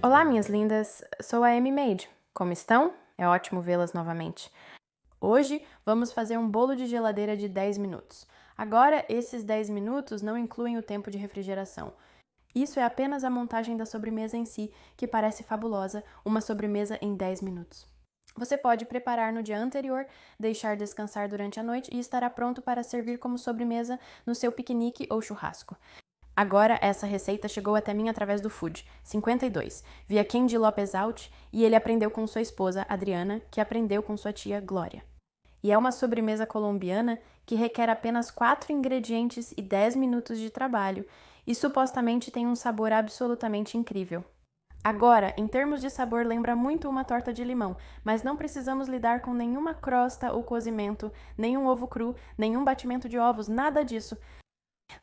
Olá, minhas lindas! Sou a Amy Maid. Como estão? É ótimo vê-las novamente. Hoje vamos fazer um bolo de geladeira de 10 minutos. Agora, esses 10 minutos não incluem o tempo de refrigeração. Isso é apenas a montagem da sobremesa em si, que parece fabulosa, uma sobremesa em 10 minutos. Você pode preparar no dia anterior, deixar descansar durante a noite e estará pronto para servir como sobremesa no seu piquenique ou churrasco. Agora, essa receita chegou até mim através do Food 52, via Candy Lopez Out, e ele aprendeu com sua esposa, Adriana, que aprendeu com sua tia, Glória. E é uma sobremesa colombiana que requer apenas 4 ingredientes e 10 minutos de trabalho, e supostamente tem um sabor absolutamente incrível. Agora, em termos de sabor, lembra muito uma torta de limão, mas não precisamos lidar com nenhuma crosta ou cozimento, nenhum ovo cru, nenhum batimento de ovos, nada disso.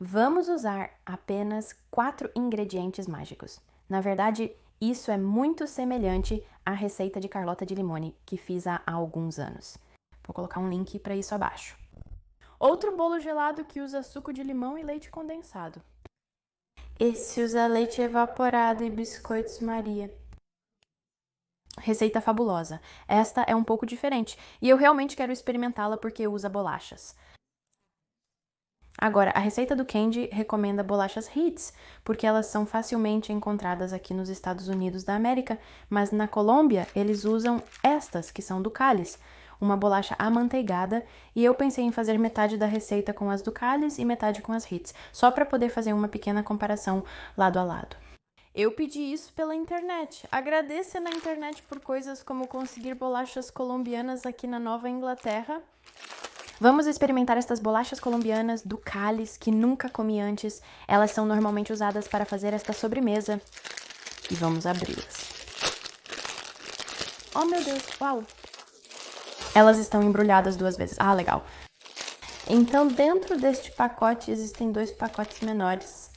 Vamos usar apenas 4 ingredientes mágicos. Na verdade, isso é muito semelhante à receita de Carlotta de Limone, que fiz há alguns anos. Vou colocar um link para isso abaixo. Outro bolo gelado que usa suco de limão e leite condensado. Esse usa leite evaporado e biscoitos Maria. Receita fabulosa. Esta é um pouco diferente e eu realmente quero experimentá-la porque usa bolachas. Agora, a receita do Candy recomenda bolachas Ritz, porque elas são facilmente encontradas aqui nos Estados Unidos da América, mas na Colômbia eles usam estas, que são Ducales, uma bolacha amanteigada, e eu pensei em fazer metade da receita com as Ducales e metade com as Ritz, só para poder fazer uma pequena comparação lado a lado. Eu pedi isso pela internet. Agradeça na internet por coisas como conseguir bolachas colombianas aqui na Nova Inglaterra. Vamos experimentar estas bolachas colombianas Ducales que nunca comi antes. Elas são normalmente usadas para fazer esta sobremesa. E vamos abri-las. Oh, meu Deus, uau! Elas estão embrulhadas 2 vezes. Ah, legal. Então, dentro deste pacote existem 2 pacotes menores.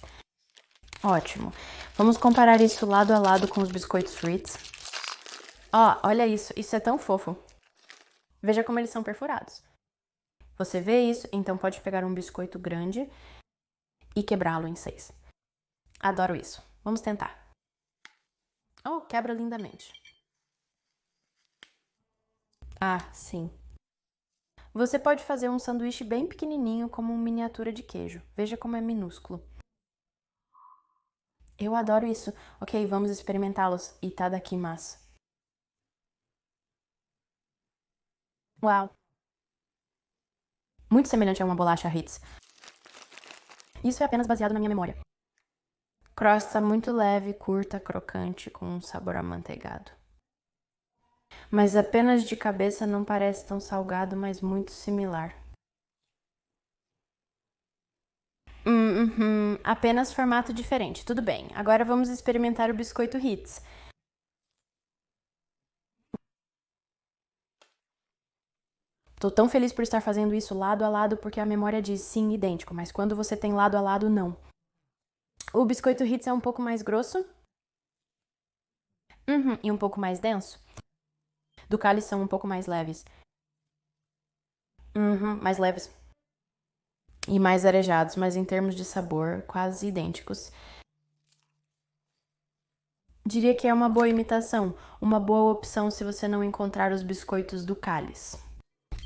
Ótimo. Vamos comparar isso lado a lado com os biscoitos Ritz. Ó, olha isso. Isso é tão fofo. Veja como eles são perfurados. Você vê isso, então pode pegar um biscoito grande e quebrá-lo em 6. Adoro isso. Vamos tentar. Oh, quebra lindamente. Ah, sim. Você pode fazer um sanduíche bem pequenininho como uma miniatura de queijo. Veja como é minúsculo. Eu adoro isso. Ok, vamos experimentá-los. Itadakimasu. Uau. Muito semelhante a uma bolacha Ritz. Isso é apenas baseado na minha memória. Crosta muito leve, curta, crocante, com um sabor amanteigado. Mas apenas de cabeça não parece tão salgado, mas muito similar. Apenas formato diferente, tudo bem. Agora vamos experimentar o biscoito Ritz. Tô tão feliz por estar fazendo isso lado a lado porque a memória diz sim, idêntico, mas quando você tem lado a lado, não. O biscoito Ritz é um pouco mais grosso. E um pouco mais denso. Ducales são um pouco mais leves. Mais leves. E mais arejados, mas em termos de sabor, quase idênticos. Diria que é uma boa imitação, uma boa opção se você não encontrar os biscoitos Ducales.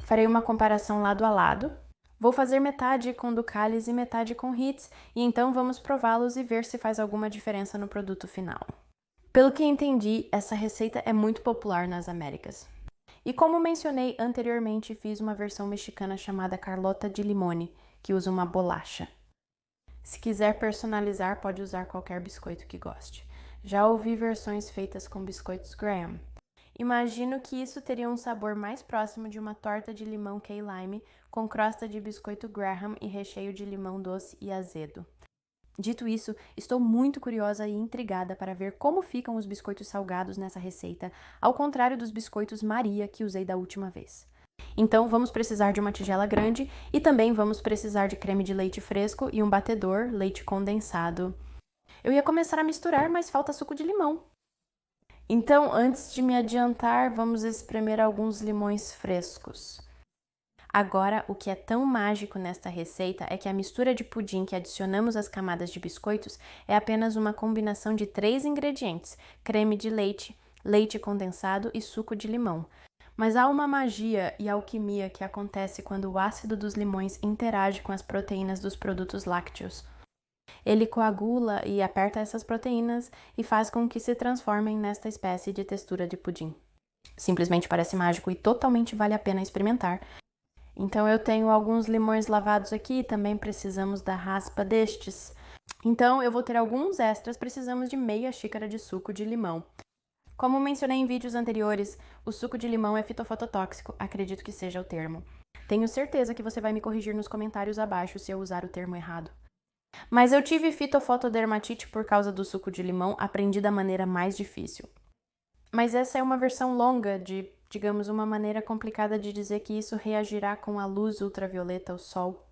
Farei uma comparação lado a lado. Vou fazer metade com Ducales e metade com Ritz, e então vamos prová-los e ver se faz alguma diferença no produto final. Pelo que entendi, essa receita é muito popular nas Américas. E como mencionei anteriormente, fiz uma versão mexicana chamada Carlotta de Limone, que usa uma bolacha. Se quiser personalizar, pode usar qualquer biscoito que goste. Já ouvi versões feitas com biscoitos Graham. Imagino que isso teria um sabor mais próximo de uma torta de limão key lime com crosta de biscoito Graham e recheio de limão doce e azedo. Dito isso, estou muito curiosa e intrigada para ver como ficam os biscoitos salgados nessa receita, ao contrário dos biscoitos Maria que usei da última vez. Então, vamos precisar de uma tigela grande e também vamos precisar de creme de leite fresco e um batedor, leite condensado. Eu ia começar a misturar, mas falta suco de limão. Então, antes de me adiantar, vamos espremer alguns limões frescos. Agora, o que é tão mágico nesta receita é que a mistura de pudim que adicionamos às camadas de biscoitos é apenas uma combinação de 3 ingredientes: creme de leite, leite condensado e suco de limão. Mas há uma magia e alquimia que acontece quando o ácido dos limões interage com as proteínas dos produtos lácteos. Ele coagula e aperta essas proteínas e faz com que se transformem nesta espécie de textura de pudim. Simplesmente parece mágico e totalmente vale a pena experimentar. Então eu tenho alguns limões lavados aqui, também precisamos da raspa destes. Então eu vou ter alguns extras, precisamos de meia xícara de suco de limão. Como mencionei em vídeos anteriores, o suco de limão é fitofototóxico, acredito que seja o termo. Tenho certeza que você vai me corrigir nos comentários abaixo se eu usar o termo errado. Mas eu tive fitofotodermatite por causa do suco de limão, aprendi da maneira mais difícil. Mas essa é uma versão longa de, digamos, uma maneira complicada de dizer que isso reagirá com a luz ultravioleta, o sol.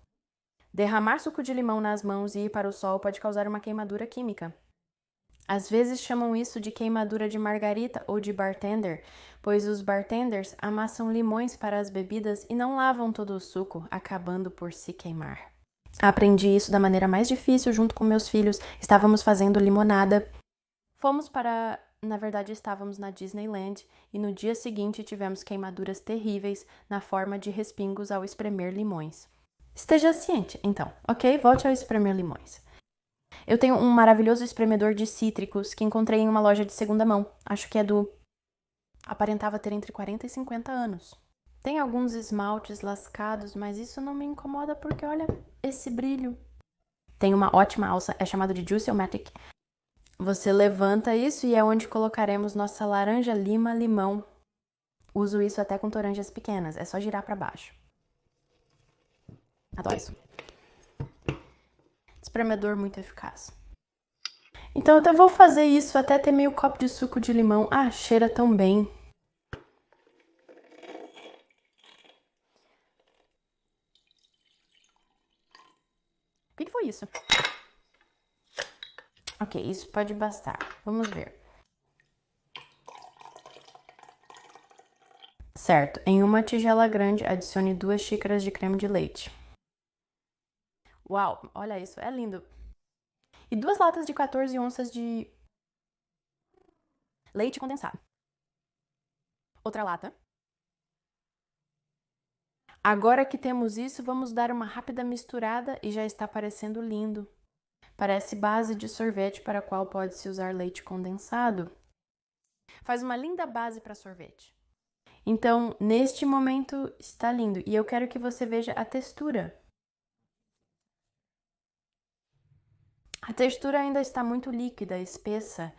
Derramar suco de limão nas mãos e ir para o sol pode causar uma queimadura química. Às vezes chamam isso de queimadura de margarita ou de bartender, pois os bartenders amassam limões para as bebidas e não lavam todo o suco, acabando por se queimar. Aprendi isso da maneira mais difícil junto com meus filhos. Estávamos fazendo limonada. Na verdade, estávamos na Disneyland e no dia seguinte tivemos queimaduras terríveis na forma de respingos ao espremer limões. Esteja ciente, então, ok? Volte ao espremer limões. Eu tenho um maravilhoso espremedor de cítricos que encontrei em uma loja de segunda mão. Acho que aparentava ter entre 40 e 50 anos. Tem alguns esmaltes lascados, mas isso não me incomoda porque olha esse brilho. Tem uma ótima alça, é chamado de Juice-O-Matic. Você levanta isso e é onde colocaremos nossa laranja, lima, limão. Uso isso até com toranjas pequenas, é só girar para baixo. Adoro isso. Espremedor muito eficaz. Então eu até vou fazer isso até ter meio copo de suco de limão. Ah, cheira tão bem. O que foi isso? Ok, isso pode bastar. Vamos ver. Certo, em uma tigela grande, adicione 2 xícaras de creme de leite. Uau, olha isso, é lindo. E 2 latas de 14 onças de leite condensado. Outra lata. Agora que temos isso, vamos dar uma rápida misturada e já está parecendo lindo. Parece base de sorvete para a qual pode-se usar leite condensado. Faz uma linda base para sorvete. Então, neste momento está lindo e eu quero que você veja a textura. A textura ainda está muito líquida, espessa.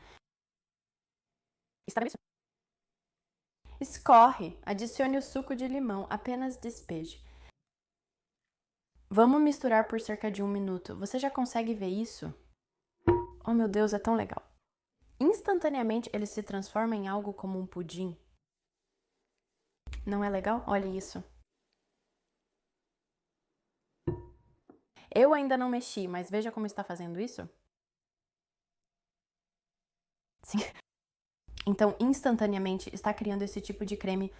Está vendo isso? Escorre, adicione o suco de limão, apenas despeje. Vamos misturar por cerca de 1 minuto. Você já consegue ver isso? Oh meu Deus, é tão legal. Instantaneamente ele se transforma em algo como um pudim. Não é legal? Olha isso. Eu ainda não mexi, mas veja como está fazendo isso. Sim. Então, instantaneamente está criando esse tipo de creme.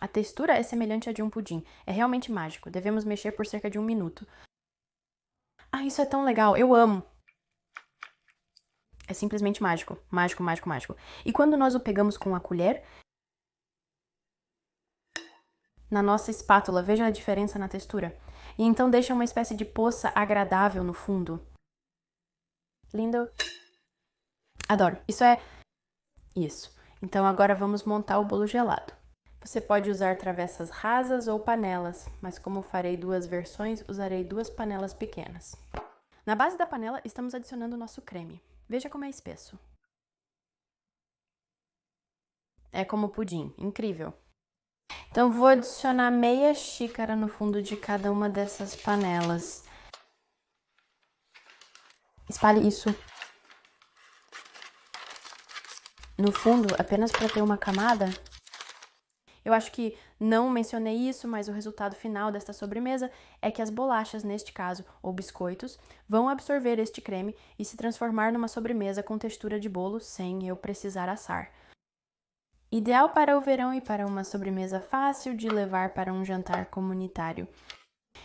A textura é semelhante à de um pudim. É realmente mágico. Devemos mexer por cerca de 1 minuto. Ah, isso é tão legal. Eu amo. É simplesmente mágico. Mágico, mágico, mágico. E quando nós o pegamos com a colher, na nossa espátula, veja a diferença na textura. E então deixa uma espécie de poça agradável no fundo. Lindo. Adoro. Isso. Então agora vamos montar o bolo gelado. Você pode usar travessas rasas ou panelas, mas como farei 2 versões, usarei 2 panelas pequenas. Na base da panela estamos adicionando o nosso creme. Veja como é espesso. É como pudim, incrível. Então vou adicionar meia xícara no fundo de cada uma dessas panelas. Espalhe isso no fundo apenas para ter uma camada. Eu acho que não mencionei isso, mas o resultado final desta sobremesa é que as bolachas, neste caso, ou biscoitos, vão absorver este creme e se transformar numa sobremesa com textura de bolo sem eu precisar assar. Ideal para o verão e para uma sobremesa fácil de levar para um jantar comunitário.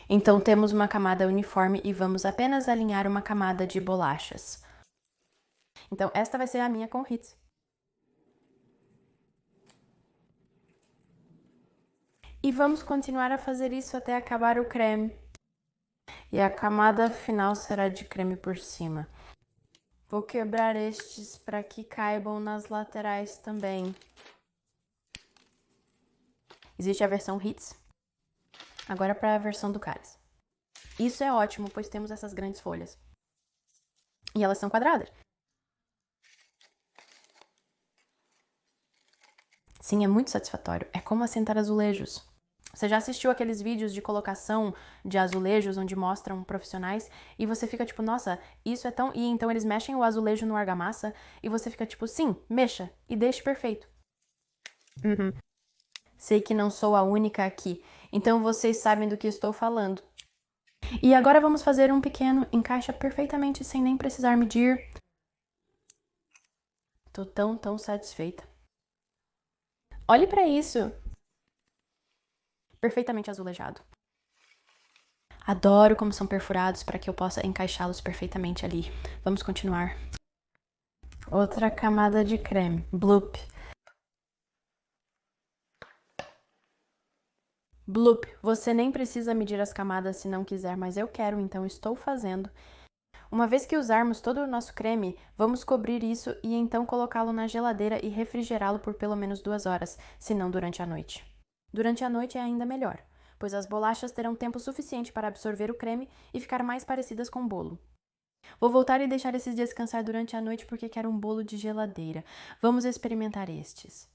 Então temos uma camada uniforme e vamos apenas alinhar uma camada de bolachas. Então esta vai ser a minha com Ritz. E vamos continuar a fazer isso até acabar o creme. E a camada final será de creme por cima. Vou quebrar estes para que caibam nas laterais também. Existe a versão Ritz. Agora para a versão do cálice. Isso é ótimo, pois temos essas grandes folhas. E elas são quadradas. Sim, é muito satisfatório. É como assentar azulejos. Você já assistiu aqueles vídeos de colocação de azulejos onde mostram profissionais e você fica tipo, nossa, isso é tão... E então eles mexem o azulejo no argamassa e você fica tipo, sim, mexa e deixe perfeito. Sei que não sou a única aqui, então vocês sabem do que estou falando. E agora vamos fazer um pequeno, encaixa perfeitamente sem nem precisar medir. Tô tão satisfeita. Olhe para isso. Perfeitamente azulejado. Adoro como são perfurados para que eu possa encaixá-los perfeitamente ali. Vamos continuar. Outra camada de creme. Bloop. Bloop. Você nem precisa medir as camadas se não quiser, mas eu quero, então estou fazendo. Uma vez que usarmos todo o nosso creme, vamos cobrir isso e então colocá-lo na geladeira e refrigerá-lo por pelo menos 2 horas, se não durante a noite. Durante a noite é ainda melhor, pois as bolachas terão tempo suficiente para absorver o creme e ficar mais parecidas com o bolo. Vou voltar e deixar esses descansar durante a noite porque quero um bolo de geladeira. Vamos experimentar estes.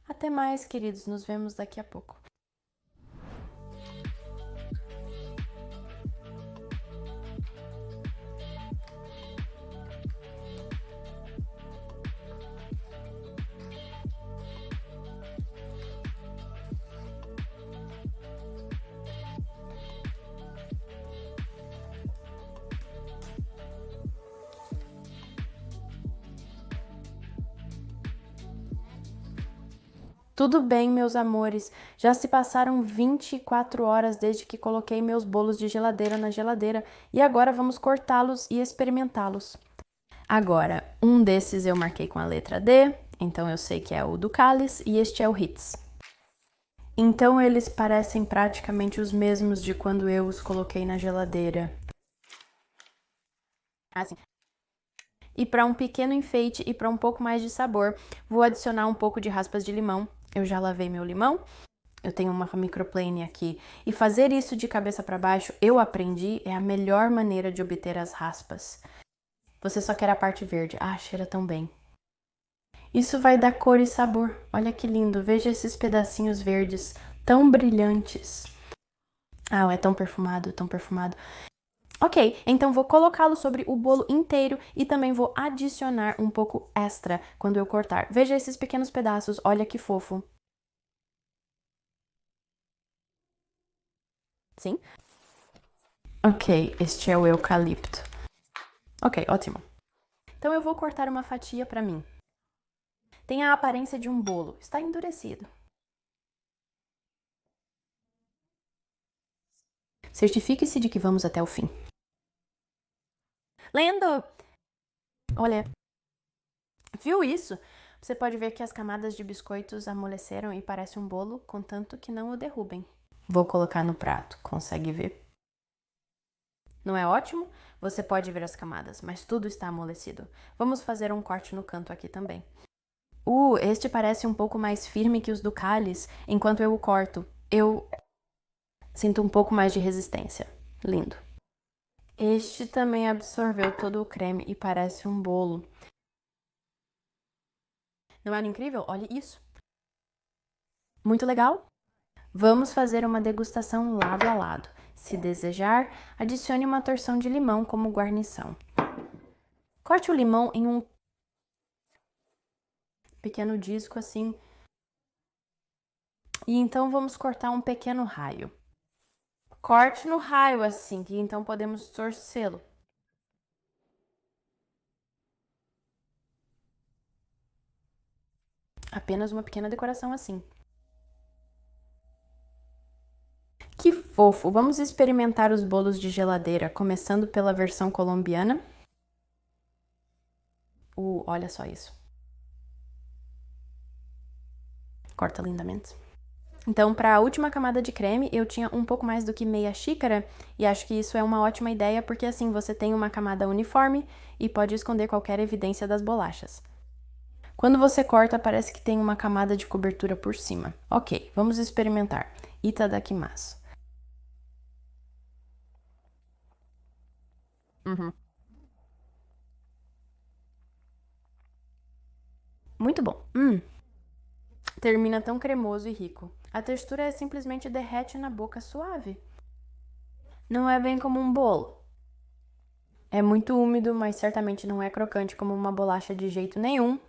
Até mais, queridos. Nos vemos daqui a pouco. Tudo bem, meus amores. Já se passaram 24 horas desde que coloquei meus bolos de geladeira na geladeira e agora vamos cortá-los e experimentá-los. Agora, um desses eu marquei com a letra D, então eu sei que é o do cálice e este é o Ritz. Então eles parecem praticamente os mesmos de quando eu os coloquei na geladeira. Assim. E para um pequeno enfeite e para um pouco mais de sabor, vou adicionar um pouco de raspas de limão. Eu já lavei meu limão, eu tenho uma microplane aqui. E fazer isso de cabeça para baixo, eu aprendi, é a melhor maneira de obter as raspas. Você só quer a parte verde. Ah, cheira tão bem. Isso vai dar cor e sabor. Olha que lindo, veja esses pedacinhos verdes, tão brilhantes. Ah, é tão perfumado, tão perfumado. Ok, então vou colocá-lo sobre o bolo inteiro e também vou adicionar um pouco extra quando eu cortar. Veja esses pequenos pedaços, olha que fofo. Sim? Ok, este é o eucalipto. Ok, ótimo. Então eu vou cortar uma fatia para mim. Tem a aparência de um bolo, está endurecido. Certifique-se de que vamos até o fim. Lendo! Olha, viu isso? Você pode ver que as camadas de biscoitos amoleceram e parece um bolo, contanto que não o derrubem. Vou colocar no prato, consegue ver? Não é ótimo? Você pode ver as camadas, mas tudo está amolecido. Vamos fazer um corte no canto aqui também. Este parece um pouco mais firme que os do cálice, enquanto eu o corto. Eu sinto um pouco mais de resistência. Lindo. Este também absorveu todo o creme e parece um bolo. Não é incrível? Olha isso. Muito legal? Vamos fazer uma degustação lado a lado. Se desejar, adicione uma torção de limão como guarnição. Corte o limão em um pequeno disco assim. E então vamos cortar um pequeno raio. Corte no raio assim, que então podemos torcê-lo. Apenas uma pequena decoração assim. Que fofo! Vamos experimentar os bolos de geladeira, começando pela versão colombiana. Olha só isso. Corta lindamente. Então, para a última camada de creme, eu tinha um pouco mais do que meia xícara, e acho que isso é uma ótima ideia, porque assim você tem uma camada uniforme e pode esconder qualquer evidência das bolachas. Quando você corta, parece que tem uma camada de cobertura por cima. Ok, vamos experimentar. Itadakimasu. Muito bom. Termina tão cremoso e rico. A textura é simplesmente derrete na boca suave. Não é bem como um bolo. É muito úmido, mas certamente não é crocante como uma bolacha de jeito nenhum.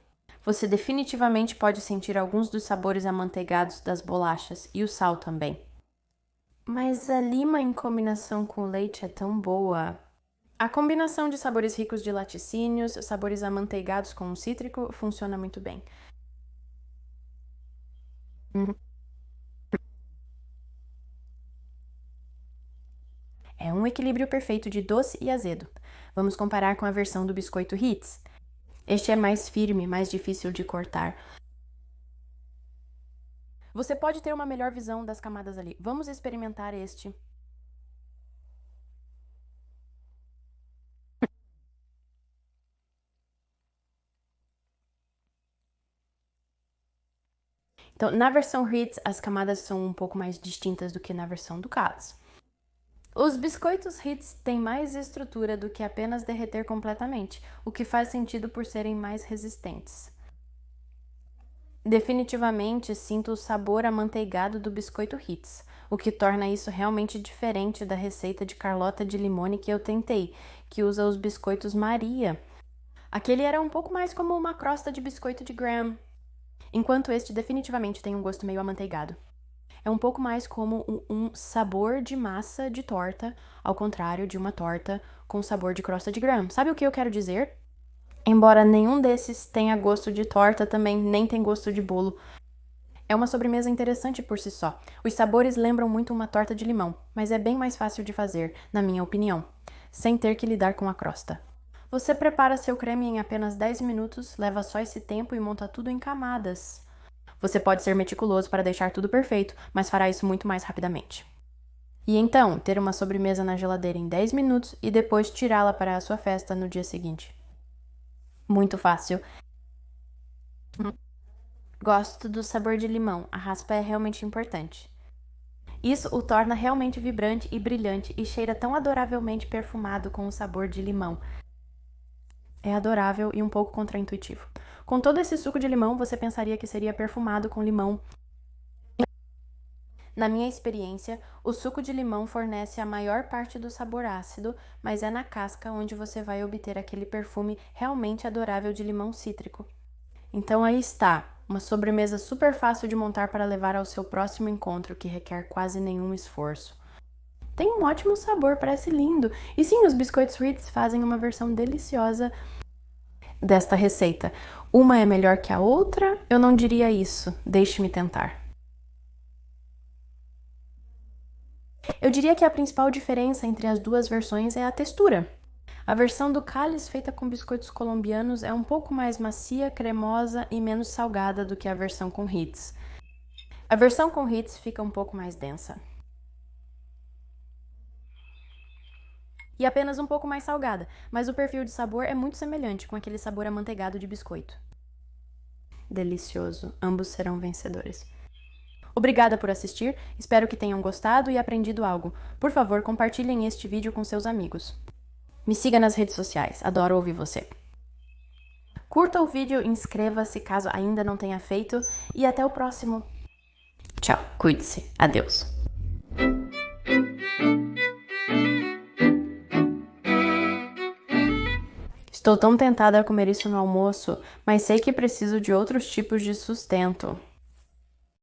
Você definitivamente pode sentir alguns dos sabores amanteigados das bolachas e o sal também. Mas a lima em combinação com o leite é tão boa. A combinação de sabores ricos de laticínios, sabores amanteigados com o cítrico, funciona muito bem. É um equilíbrio perfeito de doce e azedo. Vamos comparar com a versão do biscoito Ritz. Este é mais firme, mais difícil de cortar. Você pode ter uma melhor visão das camadas ali. Vamos experimentar este. Então, na versão Ritz, as camadas são um pouco mais distintas do que na versão do Calas. Os biscoitos Ritz têm mais estrutura do que apenas derreter completamente, o que faz sentido por serem mais resistentes. Definitivamente sinto o sabor amanteigado do biscoito Ritz, o que torna isso realmente diferente da receita de Carlota de Limone que eu tentei, que usa os biscoitos Maria. Aquele era um pouco mais como uma crosta de biscoito de graham, enquanto este definitivamente tem um gosto meio amanteigado. É um pouco mais como um sabor de massa de torta, ao contrário de uma torta com sabor de crosta de graham. Sabe o que eu quero dizer? Embora nenhum desses tenha gosto de torta, também nem tem gosto de bolo. É uma sobremesa interessante por si só. Os sabores lembram muito uma torta de limão, mas é bem mais fácil de fazer, na minha opinião, sem ter que lidar com a crosta. Você prepara seu creme em apenas 10 minutos, leva só esse tempo e monta tudo em camadas. Você pode ser meticuloso para deixar tudo perfeito, mas fará isso muito mais rapidamente. E então, ter uma sobremesa na geladeira em 10 minutos e depois tirá-la para a sua festa no dia seguinte. Muito fácil. Gosto do sabor de limão, a raspa é realmente importante. Isso o torna realmente vibrante e brilhante e cheira tão adoravelmente perfumado com o sabor de limão. É adorável e um pouco contraintuitivo. Com todo esse suco de limão, você pensaria que seria perfumado com limão. Na minha experiência, o suco de limão fornece a maior parte do sabor ácido, mas é na casca onde você vai obter aquele perfume realmente adorável de limão cítrico. Então aí está, uma sobremesa super fácil de montar para levar ao seu próximo encontro, que requer quase nenhum esforço. Tem um ótimo sabor, parece lindo. E sim, os biscoitos Ritz fazem uma versão deliciosa desta receita. Uma é melhor que a outra? Eu não diria isso, deixe-me tentar. Eu diria que a principal diferença entre as duas versões é a textura. A versão do Cáliz feita com biscoitos colombianos é um pouco mais macia, cremosa e menos salgada do que a versão com Ritz. A versão com Ritz fica um pouco mais densa. E apenas um pouco mais salgada, mas o perfil de sabor é muito semelhante com aquele sabor amanteigado de biscoito. Delicioso, ambos serão vencedores. Obrigada por assistir, espero que tenham gostado e aprendido algo. Por favor, compartilhem este vídeo com seus amigos. Me siga nas redes sociais, adoro ouvir você. Curta o vídeo, inscreva-se caso ainda não tenha feito e até o próximo. Tchau, cuide-se, adeus. Estou tão tentada a comer isso no almoço, mas sei que preciso de outros tipos de sustento.